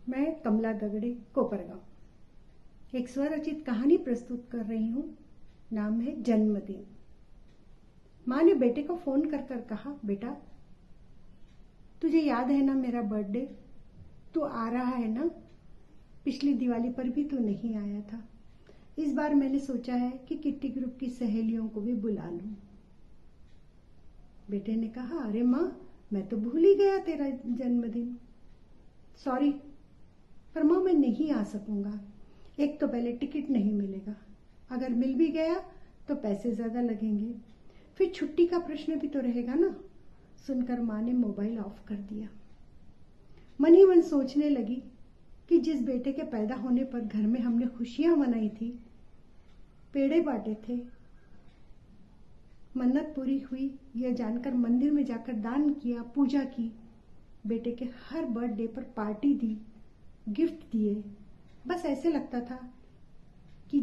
मैं कमला दगड़े कोपरगांव एक स्वरचित कहानी प्रस्तुत कर रही हूँ। नाम है जन्मदिन। माँ ने बेटे को फोन कर कर कहा, बेटा तुझे याद है ना मेरा बर्थडे? तू आ रहा है ना? पिछली दिवाली पर भी तू नहीं आया था। इस बार मैंने सोचा है कि किट्टी ग्रुप की सहेलियों को भी बुला लूं। बेटे ने कहा, अरे माँ मैं तो भूल ही गया तेरा जन्मदिन। सॉरी पर माँ मैं नहीं आ सकूंगा। एक तो पहले टिकट नहीं मिलेगा, अगर मिल भी गया तो पैसे ज्यादा लगेंगे, फिर छुट्टी का प्रश्न भी तो रहेगा ना। सुनकर माँ ने मोबाइल ऑफ कर दिया। मन ही मन सोचने लगी कि जिस बेटे के पैदा होने पर घर में हमने खुशियां मनाई थी, पेड़े बांटे थे, मन्नत पूरी हुई यह जानकर मंदिर में जाकर दान किया, पूजा की, बेटे के हर बर्थडे पर पार्टी दी, गिफ्ट दिए, बस ऐसे लगता था कि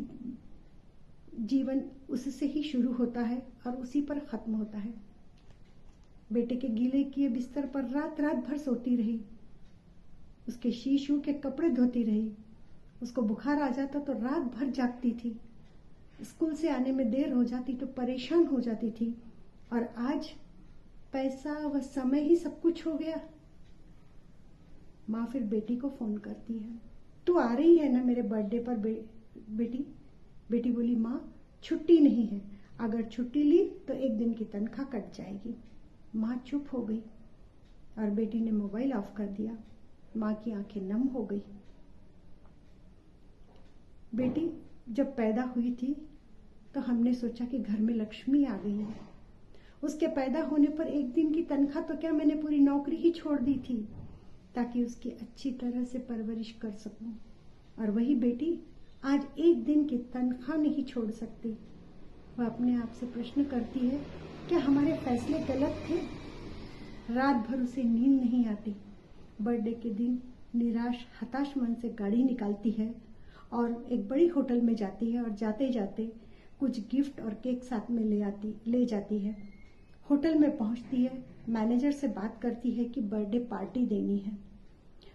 जीवन उससे ही शुरू होता है और उसी पर खत्म होता है। बेटे के गीले किए बिस्तर पर रात रात भर सोती रही, उसके शीशू के कपड़े धोती रही। उसको बुखार आ जाता तो रात भर जागती थी, स्कूल से आने में देर हो जाती तो परेशान हो जाती थी। और आज पैसा व समय ही सब कुछ हो गया। माँ फिर बेटी को फोन करती है, तू आ रही है ना मेरे बर्थडे पर बेटी? बेटी बोली, माँ छुट्टी नहीं है, अगर छुट्टी ली तो एक दिन की तनख्वाह कट जाएगी। माँ चुप हो गई और बेटी ने मोबाइल ऑफ कर दिया। माँ की आंखें नम हो गई। बेटी जब पैदा हुई थी तो हमने सोचा कि घर में लक्ष्मी आ गई है। उसके पैदा होने पर एक दिन की तनख्वाह तो क्या, मैंने पूरी नौकरी ही छोड़ दी थी ताकि उसकी अच्छी तरह से परवरिश कर सकूं। और वही बेटी आज एक दिन की तनख्वाह नहीं छोड़ सकती। वह अपने आप से प्रश्न करती है, क्या हमारे फैसले गलत थे? रात भर उसे नींद नहीं आती। बर्थडे के दिन निराश हताश मन से गाड़ी निकालती है और एक बड़ी होटल में जाती है और जाते जाते कुछ गिफ्ट और केक साथ में ले जाती है। होटल में पहुंचती है, मैनेजर से बात करती है कि बर्थडे पार्टी देनी है।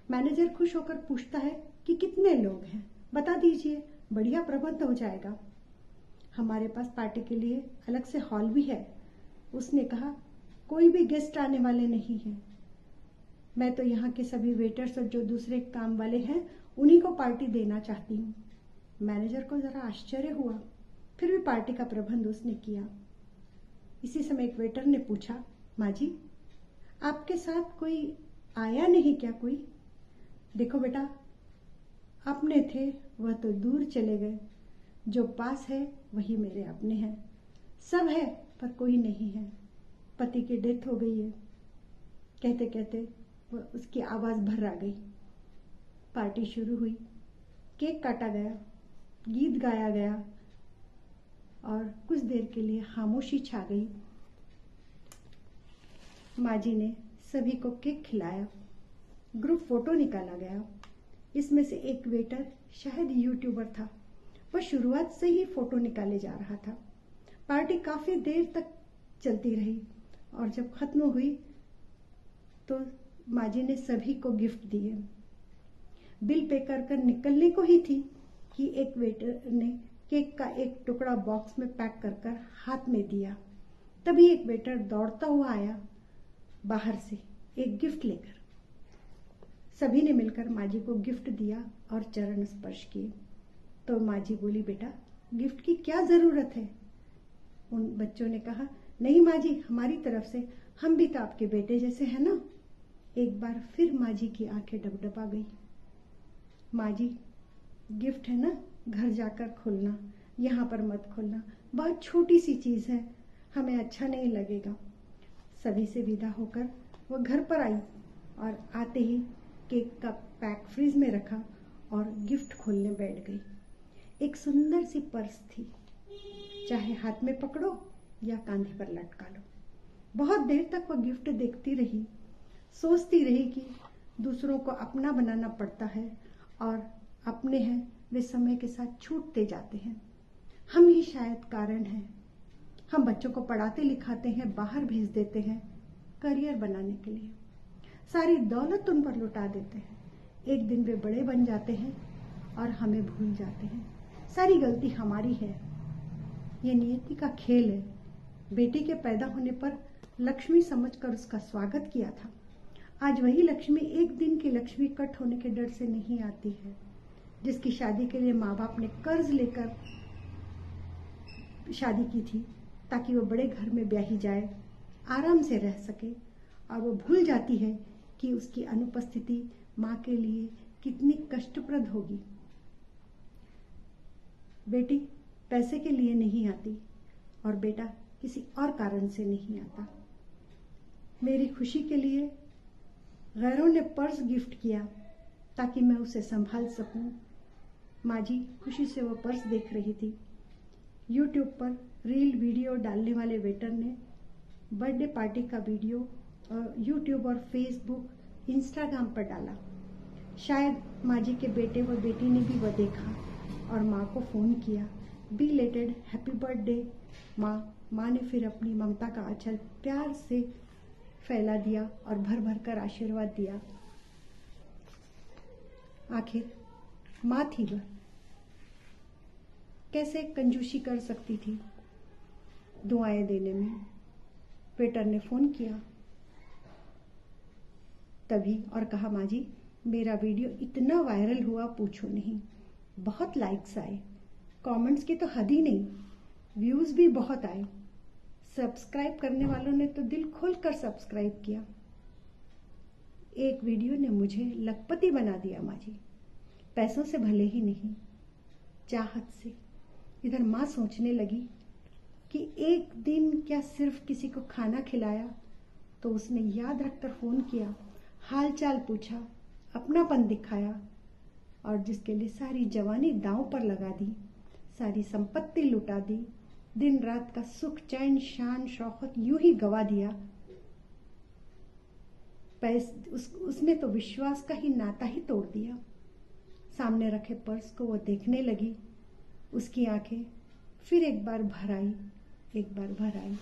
मैनेजर खुश होकर पूछता है कि कितने लोग हैं, बता दीजिए, बढ़िया प्रबंध हो जाएगा। हमारे पास पार्टी के लिए अलग से हॉल भी है। उसने कहा, कोई भी गेस्ट आने वाले नहीं है, मैं तो यहाँ के सभी वेटर्स और जो दूसरे काम वाले हैं उन्हीं को पार्टी देना चाहती हूँ। मैनेजर को जरा आश्चर्य हुआ, फिर भी पार्टी का प्रबंध उसने किया। इसी समय एक वेटर ने पूछा, माँ जी आपके साथ कोई आया नहीं क्या? कोई? देखो बेटा, अपने थे वह तो दूर चले गए, जो पास है वही मेरे अपने हैं। सब है पर कोई नहीं है, पति की डेथ हो गई है। कहते कहते वह उसकी आवाज भर आ गई। पार्टी शुरू हुई, केक काटा गया, गीत गाया गया और कुछ देर के लिए खामोशी छा गई। माँ जी ने सभी को केक खिलाया, ग्रुप फोटो निकाला गया। इसमें से एक वेटर शायद यूट्यूबर था, वह शुरुआत से ही फोटो निकाले जा रहा था। पार्टी काफी देर तक चलती रही और जब खत्म हुई तो माँ जी ने सभी को गिफ्ट दिए। बिल पे कर निकलने को ही थी कि एक वेटर ने केक का एक टुकड़ा बॉक्स में पैक कर हाथ में दिया। तभी एक वेटर दौड़ता हुआ आया बाहर से एक गिफ्ट लेकर। सभी ने मिलकर माँ जी को गिफ्ट दिया और चरण स्पर्श किए। तो माँ जी बोली, बेटा गिफ्ट की क्या जरूरत है? उन बच्चों ने कहा, नहीं माँ जी, हमारी तरफ से, हम भी तो आपके बेटे जैसे हैं ना। एक बार फिर माँ जी की आंखें डबडबा गई। माँ जी गिफ्ट है ना, घर जाकर खोलना, यहाँ पर मत खोलना, बहुत छोटी सी चीज है, हमें अच्छा नहीं लगेगा। सभी से विदा होकर वो घर पर आई और आते ही केक का पैक फ्रिज में रखा और गिफ्ट खोलने बैठ गई। एक सुंदर सी पर्स थी, चाहे हाथ में पकड़ो या कांधे पर लटका लो। बहुत देर तक वह गिफ्ट देखती रही, सोचती रही कि दूसरों को अपना बनाना पड़ता है और अपने हैं वे समय के साथ छूटते जाते हैं। हम ही शायद कारण हैं। हम बच्चों को पढ़ाते लिखाते हैं, बाहर भेज देते हैं करियर बनाने के लिए, सारी दौलत उन पर लुटा देते हैं, एक दिन वे बड़े बन जाते हैं और हमें भूल जाते हैं। सारी गलती हमारी है। ये नियति का खेल है। बेटे के पैदा होने पर लक्ष्मी समझकर उसका स्वागत किया था। आज वही लक्ष्मी एक दिन की लक्ष्मी कट होने के डर से नहीं आती है, जिसकी शादी के लिए माँ बाप ने कर्ज लेकर शादी की थी ताकि वो बड़े घर में ब्याही जाए, आराम से रह सके, और वो भूल जाती है कि उसकी अनुपस्थिति माँ के लिए कितनी कष्टप्रद होगी। बेटी पैसे के लिए नहीं आती और बेटा किसी और कारण से नहीं आता। मेरी खुशी के लिए गैरों ने पर्स गिफ्ट किया ताकि मैं उसे संभाल सकूं। माँ जी खुशी से वो पर्स देख रही थी। यूट्यूब पर रील वीडियो डालने वाले वेटर ने बर्थडे पार्टी का वीडियो यूट्यूब और फेसबुक, इंस्टाग्राम पर डाला। शायद माँ जी के बेटे व बेटी ने भी वह देखा और माँ को फ़ोन किया, बिलेटेड हैप्पी बर्थडे माँ ने फिर अपनी ममता का आंचल प्यार से फैला दिया और भर भर कर आशीर्वाद दिया। आखिर माँ थी वह, कैसे कंजूसी कर सकती थी दुआएं देने में। वेटर ने फ़ोन किया तभी और कहा, माँ जी मेरा वीडियो इतना वायरल हुआ पूछो नहीं, बहुत लाइक्स आए, कमेंट्स की तो हद ही नहीं, व्यूज़ भी बहुत आए, सब्सक्राइब करने वालों ने तो दिल खोल कर सब्सक्राइब किया। एक वीडियो ने मुझे लखपति बना दिया माँ जी, पैसों से भले ही नहीं, चाहत से। इधर माँ सोचने लगी कि एक दिन क्या सिर्फ किसी को खाना खिलाया तो उसने याद रखकर फ़ोन किया, हाल चाल पूछा, अपनापन दिखाया, और जिसके लिए सारी जवानी दांव पर लगा दी, सारी संपत्ति लुटा दी, दिन रात का सुख चैन शान शौकत यूं ही गवा दिया। उसने तो विश्वास का ही नाता ही तोड़ दिया। सामने रखे पर्स को वो देखने लगी। उसकी आंखें फिर एक बार भर आई।